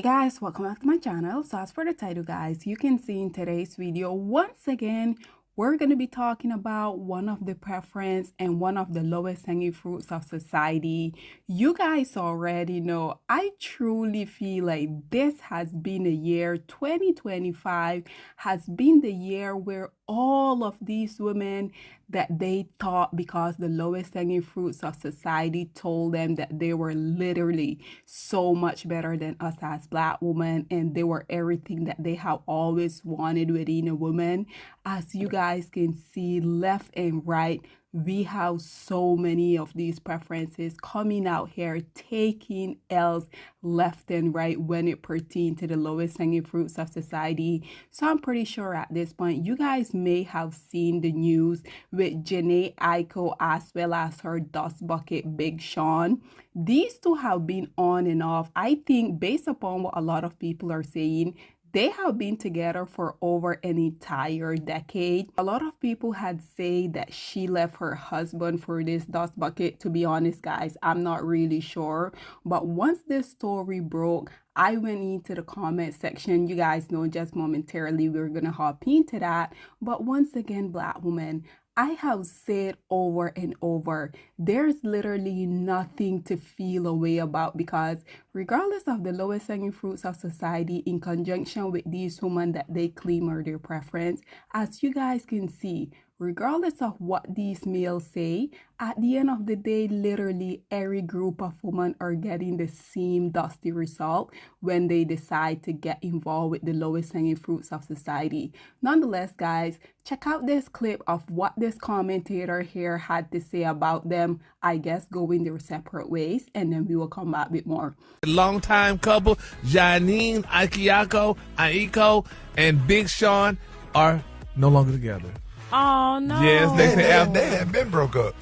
Hey guys, welcome back to my channel. So as for the title guys, you can see in today's video, once again, we're going to be talking about one of the preference and one of the lowest hanging fruits of society. You guys already know, I truly feel like this has been a year, 2025 has been the year where all of these women that they thought because the lowest hanging fruits of society told them that they were literally so much better than us as Black women and they were everything that they have always wanted within a woman. As you guys can see left and right, we have so many of these preferences coming out here taking L's left and right when it pertains to the lowest hanging fruits of society. So I'm pretty sure at this point you guys may have seen the news with Jhene, Aiko, as well as her dust bucket Big Sean. These two have been on and off. I think based upon what a lot of people are saying, they have been together for over an entire decade. A lot of people had said that she left her husband for this dust bucket. To be honest, guys, I'm not really sure. But once this story broke, I went into the comment section. You guys know just momentarily we're going to hop into that. But once again, Black women, I have said over and over, there's literally nothing to feel a way about because regardless of the lowest hanging fruits of society in conjunction with these women that they claim are their preference, as you guys can see, regardless of what these males say, at the end of the day, literally every group of women are getting the same dusty result when they decide to get involved with the lowest hanging fruits of society. Nonetheless, guys, check out this clip of what this commentator here had to say about them, I guess going their separate ways, and then we will come back with more. Longtime couple, Jhene, Aiko, and Big Sean are no longer together. Oh no! Yes, they had been broke up.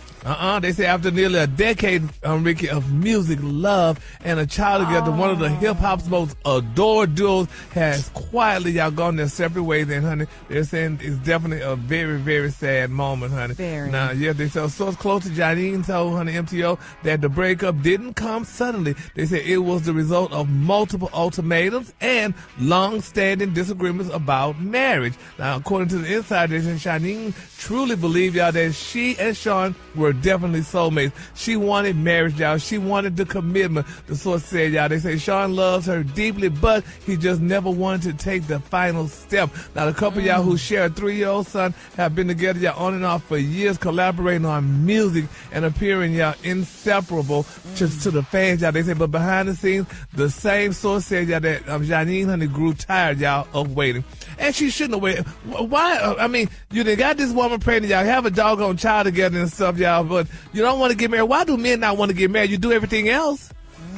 They say after nearly a decade, Ricky, of music, love, and a child together, one of the hip hop's most adored duos has quietly y'all gone their separate ways. And honey, they're saying it's definitely a very, very sad moment, honey. Very. Now, yeah, they say a source close to Jhene told honey MTO that the breakup didn't come suddenly. They said it was the result of multiple ultimatums and long-standing disagreements about marriage. Now, according to the insiders, Jhene truly believed y'all that she and Sean were definitely soulmates. She wanted marriage, y'all. She wanted the commitment. The source said, y'all, they say Sean loves her deeply, but he just never wanted to take the final step. Now, the couple y'all who share a 3-year-old son have been together y'all on and off for years, collaborating on music and appearing y'all inseparable to the fans, y'all. They say, but behind the scenes, the same source said y'all that Jhene honey grew tired, y'all, of waiting. And she shouldn't have waited. Why? I mean, you done got this woman pregnant, y'all have a doggone child together and stuff, y'all, but you don't want to get married. Why do men not want to get married? You do everything else.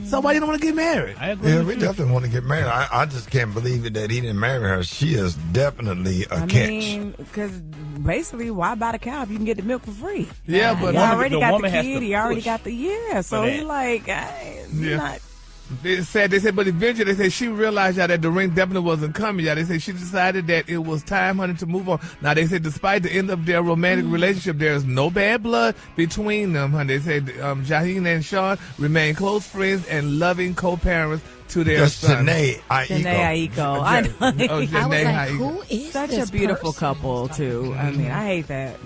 So why you don't want to get married? I agree. Yeah, we definitely want to get married. I just can't believe it that he didn't marry her. She is definitely a catch. I mean, because basically, why buy the cow if you can get the milk for free? Yeah, but he already got the has kid. to He already push got the So he like, you're not. They said, but eventually they said she realized y'all that the ring definitely wasn't coming. Y'all, they said she decided that it was time, honey, to move on. Now they said despite the end of their romantic relationship, there is no bad blood between them, honey. They said Jhene and Sean remain close friends and loving co-parents to their son. Jhene Aiko. I know. I was like, who is Such this a beautiful person? couple too. I mean, I hate that.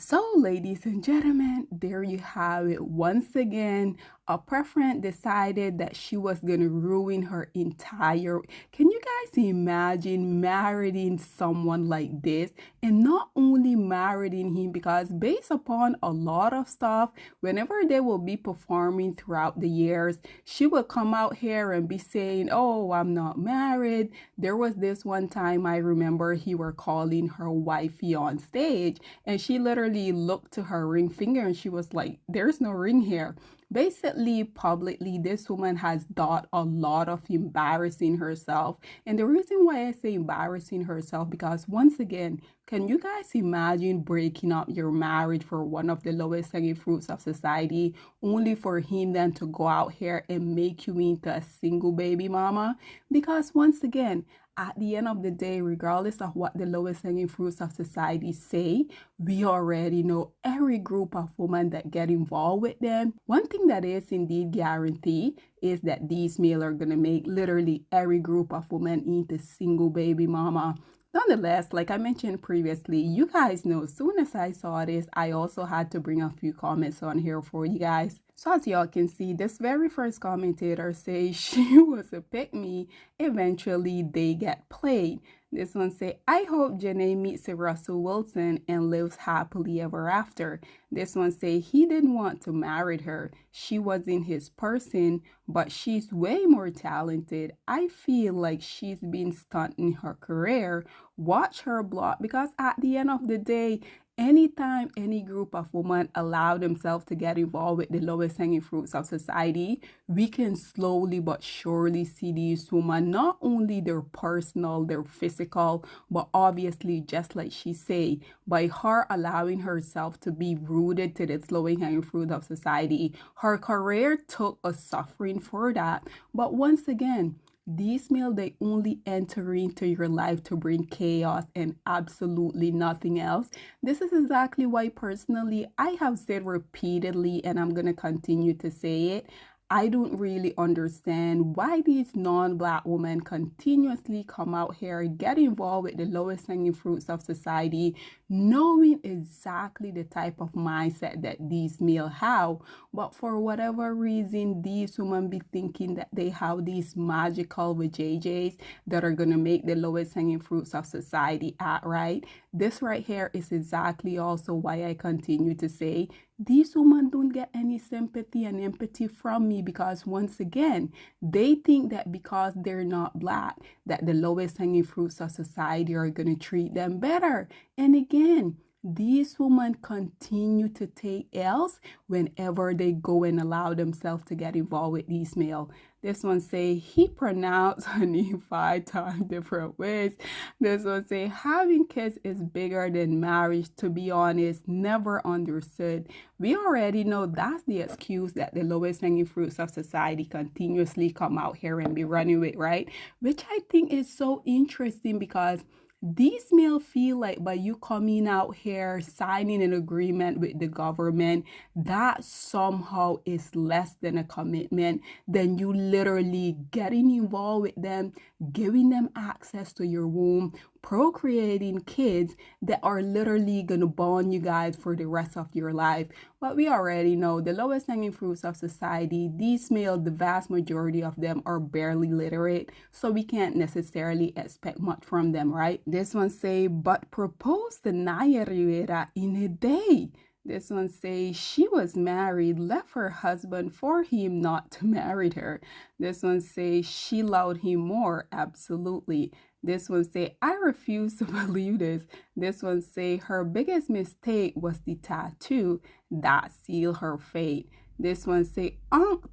So, ladies and gentlemen, there you have it. Once again, a preference decided that she was going to ruin her entire... Can you guys imagine marrying someone like this? And not only marrying him, because based upon a lot of stuff, whenever they will be performing throughout the years, she will come out here and be saying, oh, I'm not married. There was this one time I remember he were calling her wifey on stage, and she literally looked to her ring finger and she was like, there's no ring here. Basically, publicly, this woman has done a lot of embarrassing herself. And the reason why I say embarrassing herself, because once again, can you guys imagine breaking up your marriage for one of the lowest hanging fruits of society, only for him then to go out here and make you into a single baby mama? Because once again, at the end of the day, regardless of what the lowest hanging fruits of society say, we already know every group of women that get involved with them. One thing that is indeed guaranteed is that these males are gonna make literally every group of women into single baby mama. Nonetheless, like I mentioned previously, you guys know as soon as I saw this, I also had to bring a few comments on here for you guys. So as y'all can see, this very first commentator says she was a pick-me. Eventually, they get played. This one say, I hope Jhene meets a Russell Wilson and lives happily ever after. This one say, he didn't want to marry her. She wasn't his person, but she's way more talented. I feel like she's been stunting her career. Watch her block, because at the end of the day, anytime any group of women allow themselves to get involved with the lowest hanging fruits of society, we can slowly but surely see these women, not only their personal, their physical, but obviously, just like she say, by her allowing herself to be rooted to this lowest hanging fruit of society, her career took a suffering for that. But once again, these males, they only enter into your life to bring chaos and absolutely nothing else. This is exactly why personally I have said repeatedly, and I'm going to continue to say it, I don't really understand why these non-black women continuously come out here, get involved with the lowest hanging fruits of society, knowing exactly the type of mindset that these males have. But for whatever reason, these women be thinking that they have these magical JJs that are going to make the lowest hanging fruits of society act right. This right here is exactly also why I continue to say these women don't get any sympathy and empathy from me, because once again, they think that because they're not black, that the lowest hanging fruits of society are going to treat them better. And again, these women continue to take L's whenever they go and allow themselves to get involved with these males. This one say he pronounced her name 5 times different ways. This one say having kids is bigger than marriage. To be honest, never understood. We already know that's the excuse that the lowest hanging fruits of society continuously come out here and be running with, right? Which I think is so interesting, because these males feel like by you coming out here, signing an agreement with the government, that somehow is less than a commitment than you literally getting involved with them, giving them access to your womb, procreating kids that are literally going to bond you guys for the rest of your life. But we already know the lowest hanging fruits of society, these males, the vast majority of them are barely literate, so we can't necessarily expect much from them, right? This one say, but proposed to Naya Rivera in a day. This one say she was married, left her husband for him not to marry her. This one say she loved him more. Absolutely. This one say, I refuse to believe this. This one say her biggest mistake was the tattoo that sealed her fate. This one say,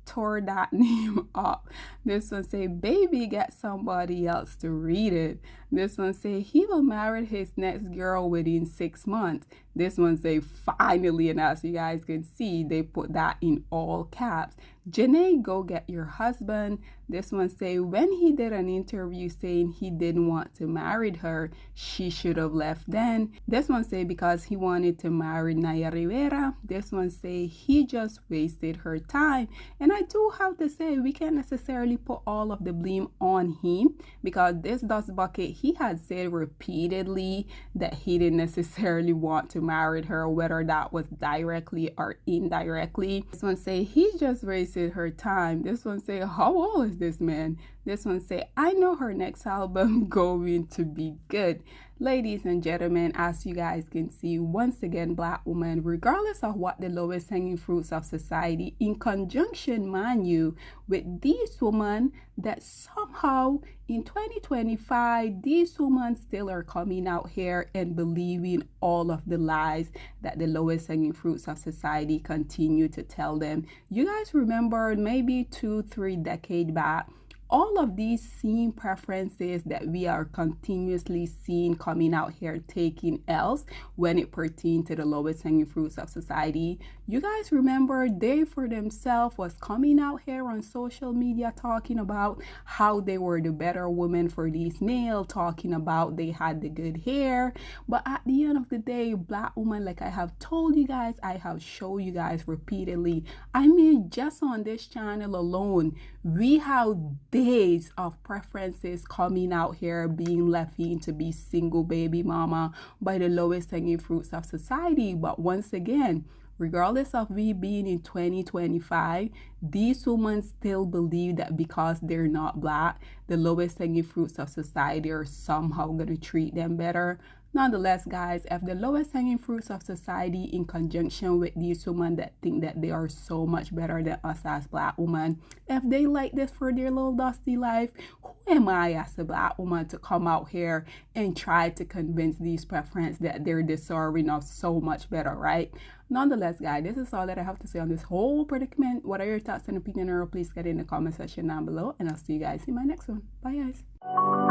tore that name up. This one say, baby, get somebody else to read it. This one say, he will marry his next girl within 6 months. This one say, finally, and as you guys can see, they put that in all caps. Jhene, go get your husband. This one say, when he did an interview saying he didn't want to marry her, she should have left then. This one say, because he wanted to marry Naya Rivera. This one say, he just wasted her time. And I do have to say, we can't necessarily put all of the blame on him, because this Dust Bucket, he had said repeatedly that he didn't necessarily want to marry her, whether that was directly or indirectly. This one say, he just wasted her time. This one say, how old is this man? This one say, I know her next album going to be good. Ladies and gentlemen, as you guys can see, once again, black women, regardless of what the lowest hanging fruits of society, in conjunction, mind you, with these women, that somehow in 2025, these women still are coming out here and believing all of the lies that the lowest hanging fruits of society continue to tell them. You guys remember maybe 2-3 decades back, all of these same preferences that we are continuously seeing coming out here taking L's when it pertains to the lowest hanging fruits of society. You guys remember they for themselves was coming out here on social media talking about how they were the better woman for these male, talking about they had the good hair. But at the end of the day, black woman, like I have told you guys, I have showed you guys repeatedly, I mean, just on this channel alone, we have days of preferences coming out here being left in to be single baby mama by the lowest hanging fruits of society. But once again, regardless of we being in 2025, these women still believe that because they're not black, the lowest hanging fruits of society are somehow going to treat them better. Nonetheless, guys, if the lowest hanging fruits of society in conjunction with these women that think that they are so much better than us as black women, if they like this for their little dusty life, who am I as a black woman to come out here and try to convince these preference that they're deserving of so much better, right? Nonetheless, guys, this is all that I have to say on this whole predicament. What are your thoughts and opinion, or please get in the comment section down below, and I'll see you guys in my next one. Bye, guys.